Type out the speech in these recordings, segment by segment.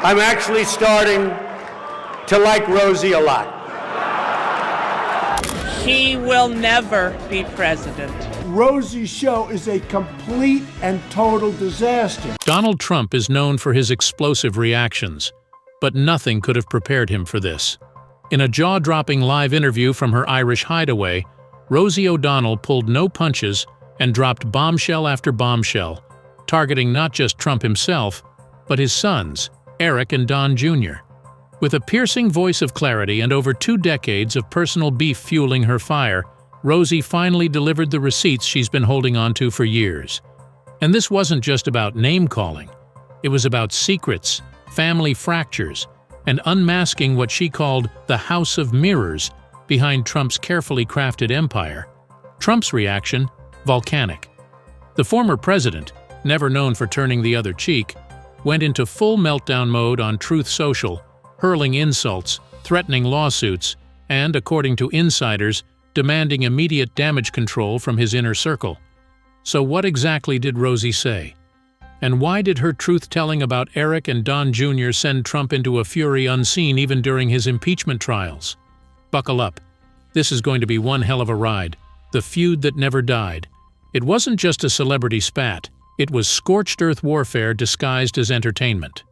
I'm actually starting to like Rosie a lot. He will never be president. Rosie's show is a complete and total disaster. Donald Trump is known for his explosive reactions, but nothing could have prepared him for this. In a jaw-dropping live interview from her Irish hideaway, Rosie O'Donnell pulled no punches and dropped bombshell after bombshell, targeting not just Trump himself, but his sons, Eric and Don Jr. With a piercing voice of clarity and over 2 decades of personal beef fueling her fire, Rosie finally delivered the receipts she's been holding on to for years. And this wasn't just about name-calling. It was about secrets, family fractures, and unmasking what she called the House of Mirrors behind Trump's carefully crafted empire. Trump's reaction? Volcanic. The former president, never known for turning the other cheek, went into full meltdown mode on Truth Social, hurling insults, threatening lawsuits, and, according to insiders, demanding immediate damage control from his inner circle. So what exactly did Rosie say? And why did her truth-telling about Eric and Don Jr. send Trump into a fury unseen even during his impeachment trials? Buckle up. This is going to be one hell of a ride. The feud that never died. It wasn't just a celebrity spat. It was scorched earth warfare disguised as entertainment.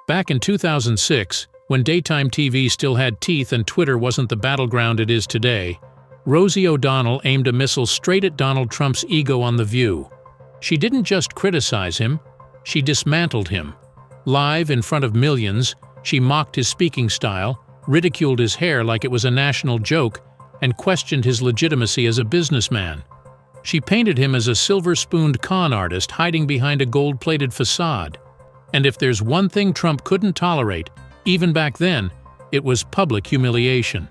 Back in 2006, when daytime TV still had teeth and Twitter wasn't the battleground it is today, Rosie O'Donnell aimed a missile straight at Donald Trump's ego on The View. She didn't just criticize him, she dismantled him. Live in front of millions, she mocked his speaking style, ridiculed his hair like it was a national joke, and questioned his legitimacy as a businessman. She painted him as a silver-spooned con artist hiding behind a gold-plated facade. And if there's one thing Trump couldn't tolerate, even back then, it was public humiliation.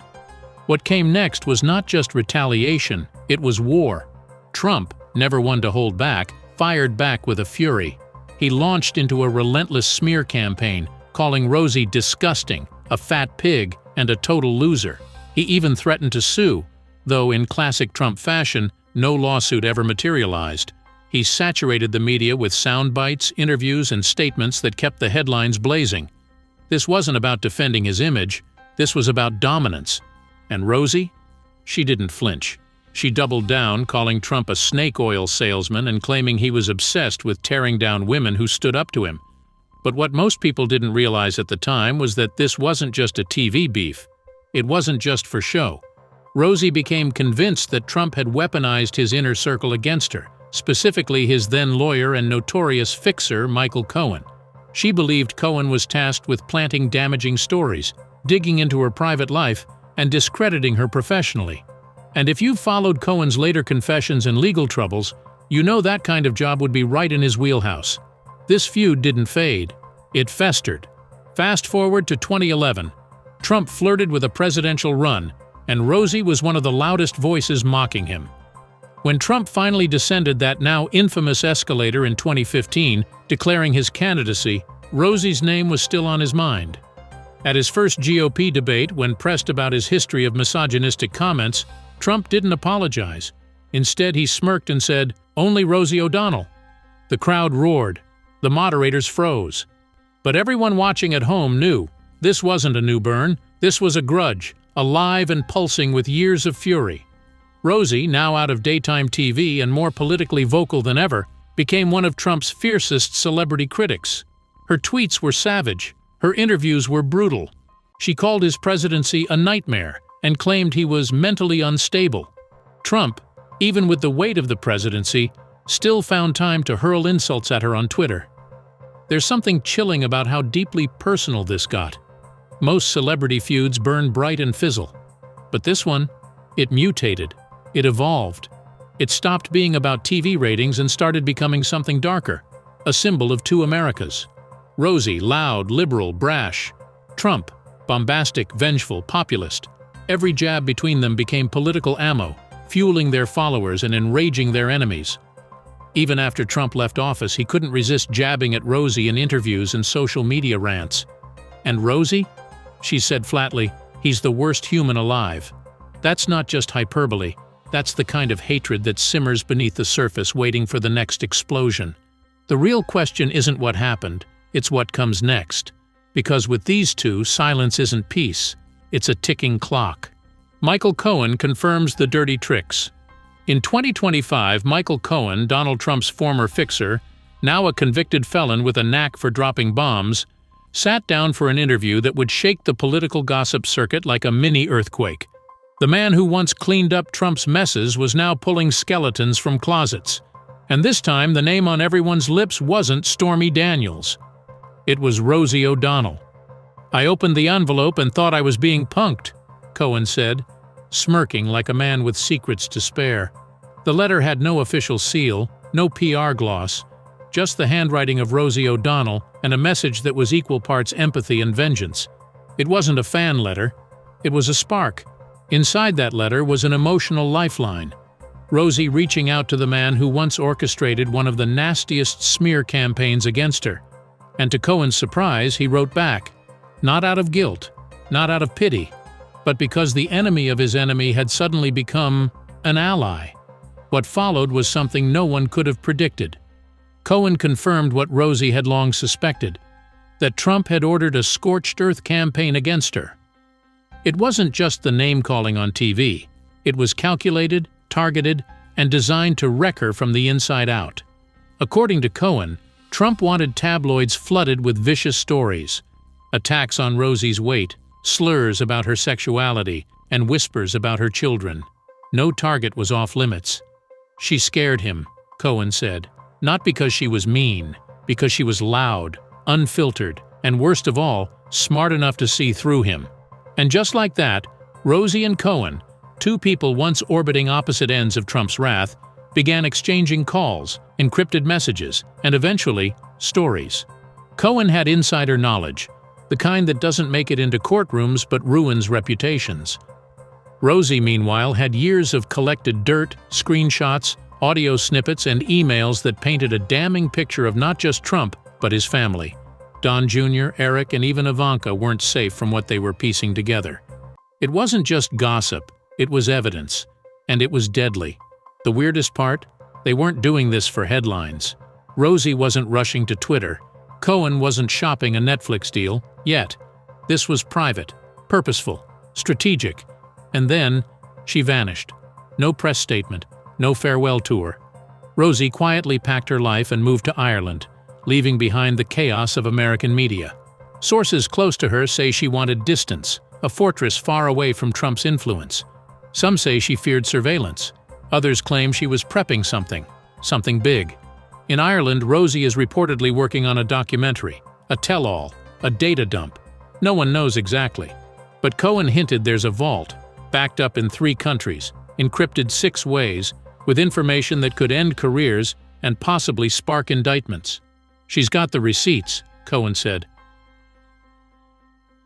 What came next was not just retaliation, it was war. Trump, never one to hold back, fired back with a fury. He launched into a relentless smear campaign, calling Rosie disgusting, a fat pig, and a total loser. He even threatened to sue, though in classic Trump fashion, no lawsuit ever materialized. He saturated the media with sound bites, interviews, and statements that kept the headlines blazing. This wasn't about defending his image, this was about dominance. And Rosie? She didn't flinch. She doubled down, calling Trump a snake oil salesman and claiming he was obsessed with tearing down women who stood up to him. But what most people didn't realize at the time was that this wasn't just a TV beef. It wasn't just for show. Rosie became convinced that Trump had weaponized his inner circle against her, specifically his then lawyer and notorious fixer, Michael Cohen. She believed Cohen was tasked with planting damaging stories, digging into her private life, and discrediting her professionally. And if you've followed Cohen's later confessions and legal troubles, you know that kind of job would be right in his wheelhouse. This feud didn't fade. It festered. Fast forward to 2011. Trump flirted with a presidential run, and Rosie was one of the loudest voices mocking him. When Trump finally descended that now infamous escalator in 2015, declaring his candidacy, Rosie's name was still on his mind. At his first GOP debate, when pressed about his history of misogynistic comments, Trump didn't apologize. Instead, he smirked and said, "Only Rosie O'Donnell." The crowd roared. The moderators froze. But everyone watching at home knew this wasn't a new burn, this was a grudge, alive and pulsing with years of fury. Rosie, now out of daytime TV and more politically vocal than ever, became one of Trump's fiercest celebrity critics. Her tweets were savage. Her interviews were brutal. She called his presidency a nightmare and claimed he was mentally unstable. Trump, even with the weight of the presidency, still found time to hurl insults at her on Twitter. There's something chilling about how deeply personal this got. Most celebrity feuds burn bright and fizzle. But this one, it mutated. It evolved. It stopped being about TV ratings and started becoming something darker, a symbol of two Americas. Rosie, loud, liberal, brash. Trump, bombastic, vengeful, populist. Every jab between them became political ammo, fueling their followers and enraging their enemies. Even after Trump left office, he couldn't resist jabbing at Rosie in interviews and social media rants. And Rosie? She said flatly, "He's the worst human alive." That's not just hyperbole. That's the kind of hatred that simmers beneath the surface waiting for the next explosion. The real question isn't what happened, it's what comes next. Because with these two, silence isn't peace. It's a ticking clock. Michael Cohen confirms the dirty tricks. In 2025, Michael Cohen, Donald Trump's former fixer, now a convicted felon with a knack for dropping bombs, sat down for an interview that would shake the political gossip circuit like a mini-earthquake. The man who once cleaned up Trump's messes was now pulling skeletons from closets. And this time, the name on everyone's lips wasn't Stormy Daniels. It was Rosie O'Donnell. "I opened the envelope and thought I was being punked," Cohen said, smirking like a man with secrets to spare. The letter had no official seal, no PR gloss, just the handwriting of Rosie O'Donnell and a message that was equal parts empathy and vengeance. It wasn't a fan letter. It was a spark. Inside that letter was an emotional lifeline. Rosie reaching out to the man who once orchestrated one of the nastiest smear campaigns against her. And to Cohen's surprise, he wrote back, not out of guilt, not out of pity, but because the enemy of his enemy had suddenly become an ally. What followed was something no one could have predicted. Cohen confirmed what Rosie had long suspected, that Trump had ordered a scorched earth campaign against her. It wasn't just the name-calling on TV. It was calculated, targeted, and designed to wreck her from the inside out. According to Cohen, Trump wanted tabloids flooded with vicious stories, attacks on Rosie's weight, slurs about her sexuality, and whispers about her children. No target was off-limits. "She scared him," Cohen said, "not because she was mean, because she was loud, unfiltered, and worst of all, smart enough to see through him." And just like that, Rosie and Cohen, two people once orbiting opposite ends of Trump's wrath, began exchanging calls, encrypted messages, and eventually, stories. Cohen had insider knowledge, the kind that doesn't make it into courtrooms but ruins reputations. Rosie, meanwhile, had years of collected dirt, screenshots, audio snippets, and emails that painted a damning picture of not just Trump, but his family. Don Jr., Eric, and even Ivanka weren't safe from what they were piecing together. It wasn't just gossip, it was evidence, and it was deadly. The weirdest part? They weren't doing this for headlines. Rosie wasn't rushing to Twitter. Cohen wasn't shopping a Netflix deal, yet. This was private, purposeful, strategic. And then, she vanished. No press statement, no farewell tour. Rosie quietly packed her life and moved to Ireland, leaving behind the chaos of American media. Sources close to her say she wanted distance, a fortress far away from Trump's influence. Some say she feared surveillance. Others claim she was prepping something big. In Ireland, Rosie is reportedly working on a documentary, a tell-all, a data dump. No one knows exactly. But Cohen hinted there's a vault, backed up in 3 countries, encrypted 6 ways, with information that could end careers and possibly spark indictments. "She's got the receipts," Cohen said.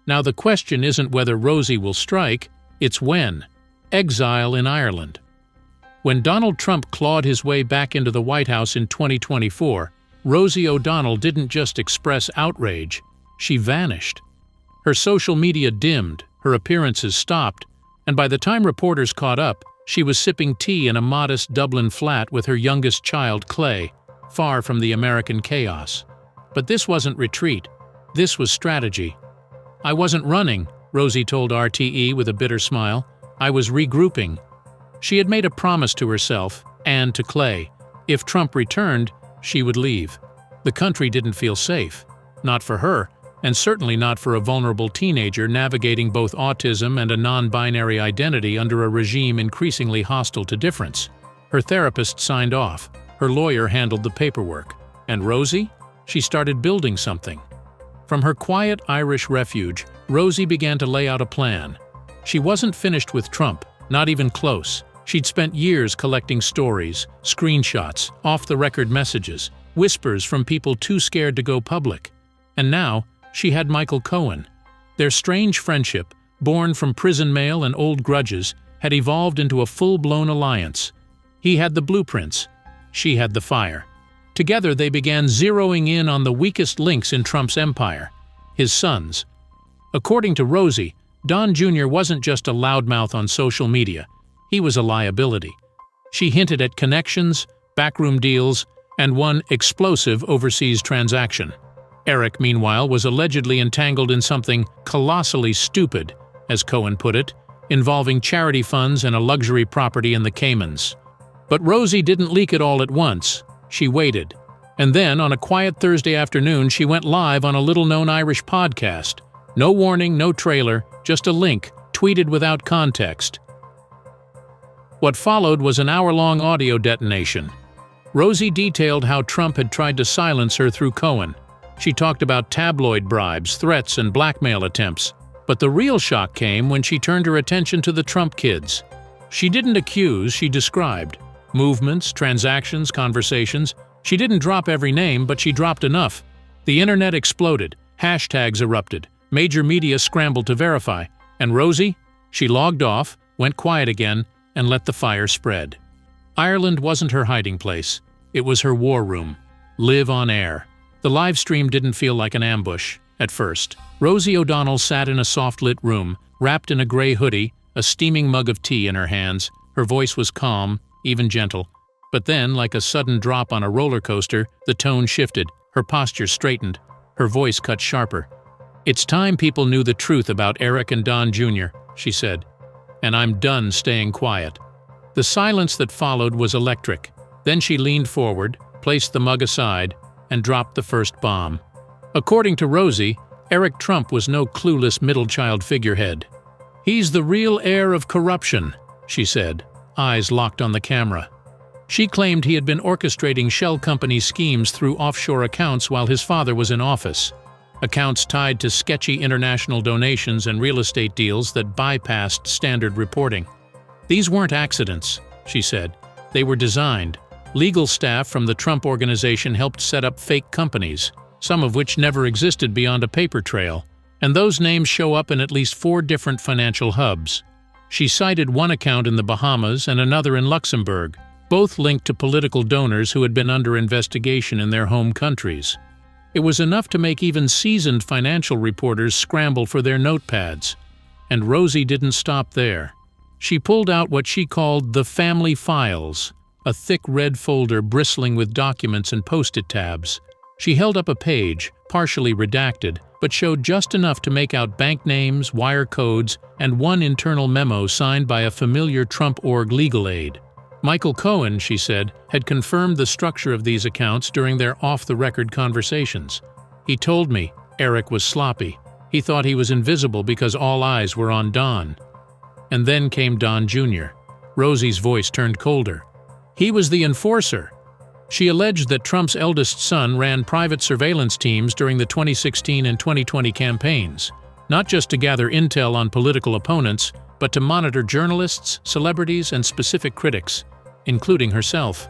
Now the question isn't whether Rosie will strike, it's when. Exile in Ireland. When Donald Trump clawed his way back into the White House in 2024, Rosie O'Donnell didn't just express outrage, she vanished. Her social media dimmed, her appearances stopped, and by the time reporters caught up, she was sipping tea in a modest Dublin flat with her youngest child, Clay, far from the American chaos. But this wasn't retreat. This was strategy. "I wasn't running," Rosie told RTE with a bitter smile. "I was regrouping." She had made a promise to herself, and to Clay. If Trump returned, she would leave. The country didn't feel safe. Not for her, and certainly not for a vulnerable teenager navigating both autism and a non-binary identity under a regime increasingly hostile to difference. Her therapist signed off. Her lawyer handled the paperwork. And Rosie? She started building something. From her quiet Irish refuge, Rosie began to lay out a plan. She wasn't finished with Trump, not even close. She'd spent years collecting stories, screenshots, off-the-record messages, whispers from people too scared to go public. And now, she had Michael Cohen. Their strange friendship, born from prison mail and old grudges, had evolved into a full-blown alliance. He had the blueprints. She had the fire. Together they began zeroing in on the weakest links in Trump's empire, his sons. According to Rosie, Don Jr. wasn't just a loudmouth on social media. He was a liability. She hinted at connections, backroom deals, and one explosive overseas transaction. Eric, meanwhile, was allegedly entangled in something colossally stupid, as Cohen put it, involving charity funds and a luxury property in the Caymans. But Rosie didn't leak it all at once. She waited. And then, on a quiet Thursday afternoon, she went live on a little-known Irish podcast. No warning, no trailer, just a link, tweeted without context. What followed was an hour-long audio detonation. Rosie detailed how Trump had tried to silence her through Cohen. She talked about tabloid bribes, threats, and blackmail attempts. But the real shock came when she turned her attention to the Trump kids. She didn't accuse, she described. Movements, transactions, conversations. She didn't drop every name, but she dropped enough. The internet exploded. Hashtags erupted. Major media scrambled to verify. And Rosie? She logged off, went quiet again, and let the fire spread. Ireland wasn't her hiding place. It was her war room. Live on air. The live stream didn't feel like an ambush, at first. Rosie O'Donnell sat in a soft-lit room, wrapped in a gray hoodie, a steaming mug of tea in her hands. Her voice was calm, even gentle. But then, like a sudden drop on a roller coaster, the tone shifted, her posture straightened, her voice cut sharper. "It's time people knew the truth about Eric and Don Jr.," she said. "And I'm done staying quiet." The silence that followed was electric. Then she leaned forward, placed the mug aside, and dropped the first bomb. According to Rosie, Eric Trump was no clueless middle-child figurehead. "He's the real heir of corruption," she said, eyes locked on the camera. She claimed he had been orchestrating shell company schemes through offshore accounts while his father was in office. Accounts tied to sketchy international donations and real estate deals that bypassed standard reporting. "These weren't accidents," she said. "They were designed. Legal staff from the Trump Organization helped set up fake companies, some of which never existed beyond a paper trail. And those names show up in at least 4 different financial hubs." She cited one account in the Bahamas and another in Luxembourg, both linked to political donors who had been under investigation in their home countries. It was enough to make even seasoned financial reporters scramble for their notepads. And Rosie didn't stop there. She pulled out what she called the family files, a thick red folder bristling with documents and post-it tabs. She held up a page, partially redacted, but showed just enough to make out bank names, wire codes, and one internal memo signed by a familiar Trump org legal aide. Michael Cohen, she said, had confirmed the structure of these accounts during their off-the-record conversations. "He told me Eric was sloppy. He thought he was invisible because all eyes were on Don." And then came Don Jr. Rosie's voice turned colder. "He was the enforcer." She alleged that Trump's eldest son ran private surveillance teams during the 2016 and 2020 campaigns, not just to gather intel on political opponents, but to monitor journalists, celebrities, and specific critics, including herself.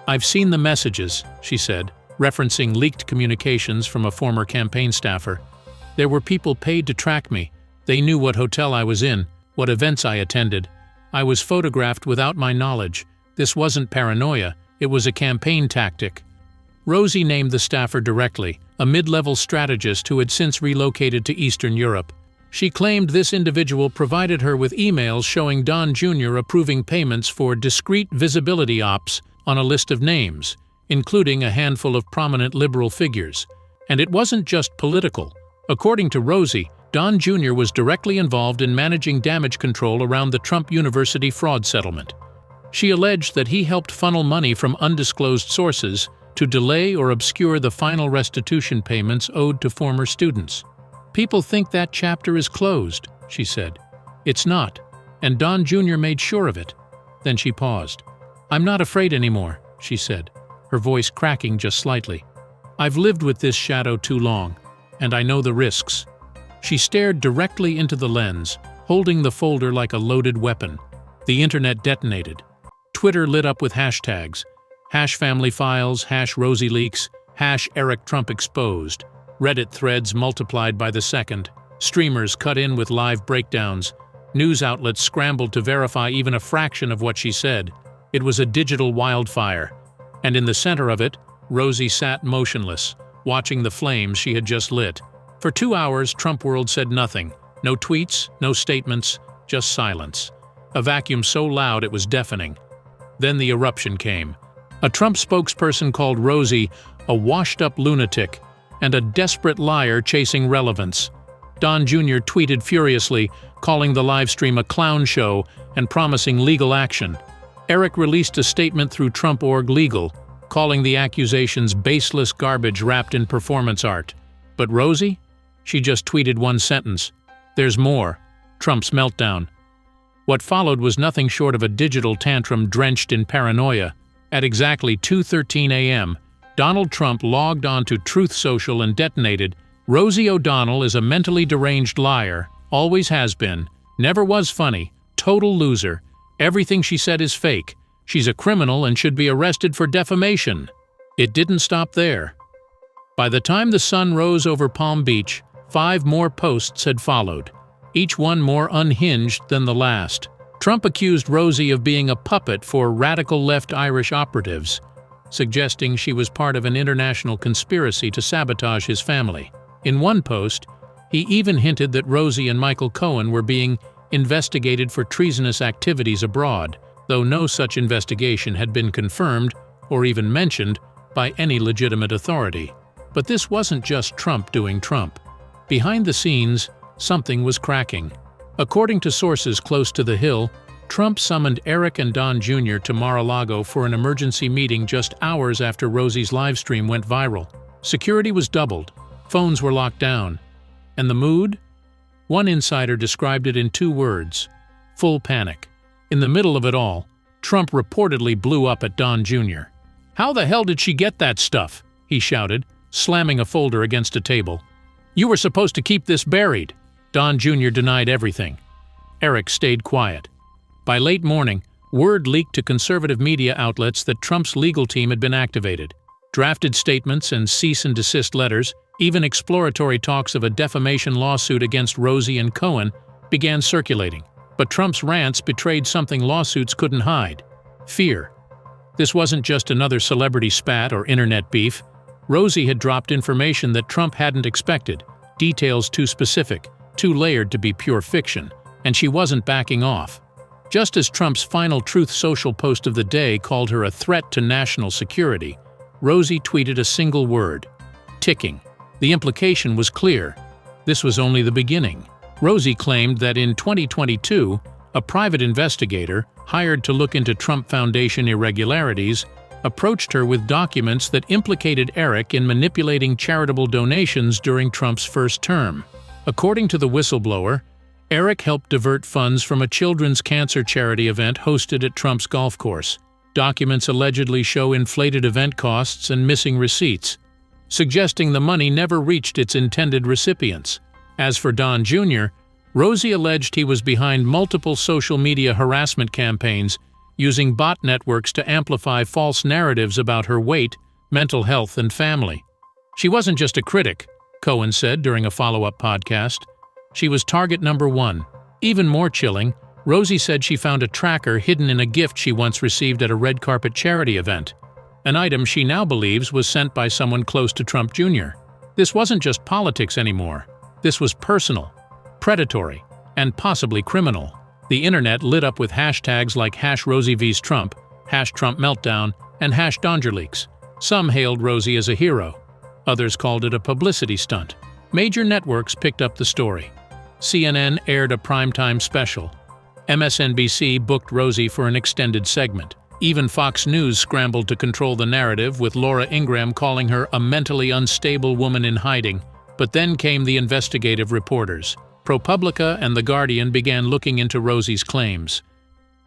"I've seen the messages," she said, referencing leaked communications from a former campaign staffer. "There were people paid to track me. They knew what hotel I was in, what events I attended. I was photographed without my knowledge. This wasn't paranoia, it was a campaign tactic." Rosie named the staffer directly, a mid-level strategist who had since relocated to Eastern Europe. She claimed this individual provided her with emails showing Don Jr. approving payments for discreet visibility ops on a list of names, including a handful of prominent liberal figures. And it wasn't just political. According to Rosie, Don Jr. was directly involved in managing damage control around the Trump University fraud settlement. She alleged that he helped funnel money from undisclosed sources to delay or obscure the final restitution payments owed to former students. "People think that chapter is closed," she said. "It's not, and Don Jr. made sure of it." Then she paused. "I'm not afraid anymore," she said, her voice cracking just slightly. "I've lived with this shadow too long, and I know the risks." She stared directly into the lens, holding the folder like a loaded weapon. The internet detonated. Twitter lit up with hashtags. #FamilyFiles, #RosieLeaks, #EricTrumpExposed. Reddit threads multiplied by the second. Streamers cut in with live breakdowns. News outlets scrambled to verify even a fraction of what she said. It was a digital wildfire. And in the center of it, Rosie sat motionless, watching the flames she had just lit. For 2 hours, Trump World said nothing. No tweets, no statements, just silence. A vacuum so loud it was deafening. Then the eruption came. A Trump spokesperson called Rosie a washed-up lunatic, and a desperate liar chasing relevance. Don Jr. tweeted furiously, calling the livestream a clown show and promising legal action. Eric released a statement through Trump.org Legal, calling the accusations baseless garbage wrapped in performance art. But Rosie? She just tweeted one sentence: "There's more. Trump's meltdown." What followed was nothing short of a digital tantrum drenched in paranoia. At exactly 2:13 a.m., Donald Trump logged onto Truth Social and detonated, "Rosie O'Donnell is a mentally deranged liar, always has been, never was funny, total loser. Everything she said is fake. She's a criminal and should be arrested for defamation." It didn't stop there. By the time the sun rose over Palm Beach, 5 more posts had followed, each one more unhinged than the last. Trump accused Rosie of being a puppet for radical left Irish operatives, suggesting she was part of an international conspiracy to sabotage his family. In one post, he even hinted that Rosie and Michael Cohen were being investigated for treasonous activities abroad, though no such investigation had been confirmed or even mentioned by any legitimate authority. But this wasn't just Trump doing Trump. Behind the scenes, something was cracking. According to sources close to the Hill, Trump summoned Eric and Don Jr. to Mar-a-Lago for an emergency meeting just hours after Rosie's livestream went viral. Security was doubled, phones were locked down. And the mood? One insider described it in 2 words: full panic. In the middle of it all, Trump reportedly blew up at Don Jr. "How the hell did she get that stuff?" he shouted, slamming a folder against a table. "You were supposed to keep this buried." Don Jr. denied everything. Eric stayed quiet. By late morning, word leaked to conservative media outlets that Trump's legal team had been activated. Drafted statements and cease-and-desist letters, even exploratory talks of a defamation lawsuit against Rosie and Cohen, began circulating. But Trump's rants betrayed something lawsuits couldn't hide: fear. This wasn't just another celebrity spat or internet beef. Rosie had dropped information that Trump hadn't expected, details too specific, too layered to be pure fiction, and she wasn't backing off. Just as Trump's final Truth Social post of the day called her a threat to national security, Rosie tweeted a single word: ticking. The implication was clear. This was only the beginning. Rosie claimed that in 2022, a private investigator, hired to look into Trump Foundation irregularities, approached her with documents that implicated Eric in manipulating charitable donations during Trump's first term. According to the whistleblower, Eric helped divert funds from a children's cancer charity event hosted at Trump's golf course. Documents allegedly show inflated event costs and missing receipts, suggesting the money never reached its intended recipients. As for Don Jr., Rosie alleged he was behind multiple social media harassment campaigns, using bot networks to amplify false narratives about her weight, mental health, and family. She wasn't just a critic, Cohen said during a follow-up podcast. She was target number 1. Even more chilling, Rosie said she found a tracker hidden in a gift she once received at a red carpet charity event, an item she now believes was sent by someone close to Trump Jr. This wasn't just politics anymore. This was personal, predatory, and possibly criminal. The internet lit up with hashtags like #RosieVsTrump, #TrumpMeltdown, and #DongerLeaks. Some hailed Rosie as a hero. Others called it a publicity stunt. Major networks picked up the story. CNN aired a primetime special. MSNBC booked Rosie for an extended segment. Even Fox News scrambled to control the narrative, with Laura Ingraham calling her a mentally unstable woman in hiding. But then came the investigative reporters. ProPublica and The Guardian began looking into Rosie's claims.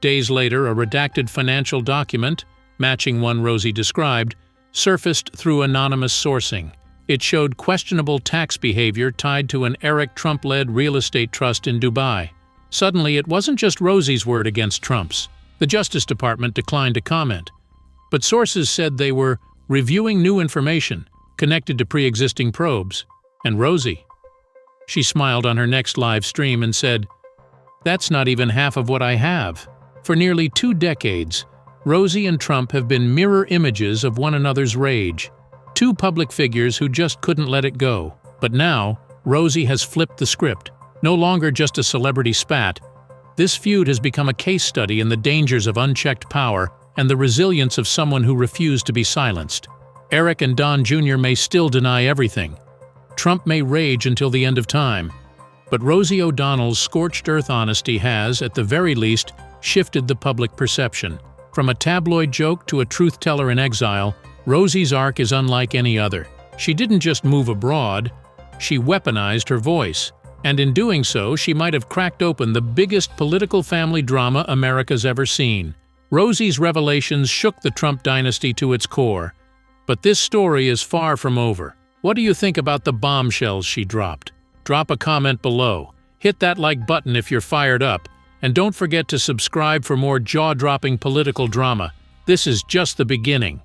Days later, a redacted financial document, matching one Rosie described, surfaced through anonymous sourcing. It showed questionable tax behavior tied to an Eric Trump-led real estate trust in Dubai. Suddenly, it wasn't just Rosie's word against Trump's. The Justice Department declined to comment, but sources said they were reviewing new information connected to pre-existing probes. And Rosie? She smiled on her next live stream and said, "That's not even half of what I have." For nearly 2 decades, Rosie and Trump have been mirror images of one another's rage. 2 public figures who just couldn't let it go. But now, Rosie has flipped the script. No longer just a celebrity spat. This feud has become a case study in the dangers of unchecked power and the resilience of someone who refused to be silenced. Eric and Don Jr. may still deny everything, Trump may rage until the end of time, but Rosie O'Donnell's scorched-earth honesty has, at the very least, shifted the public perception. From a tabloid joke to a truth-teller in exile, Rosie's arc is unlike any other. She didn't just move abroad, she weaponized her voice. And in doing so, she might have cracked open the biggest political family drama America's ever seen. Rosie's revelations shook the Trump dynasty to its core. But this story is far from over. What do you think about the bombshells she dropped? Drop a comment below. Hit that like button if you're fired up. And don't forget to subscribe for more jaw-dropping political drama. This is just the beginning.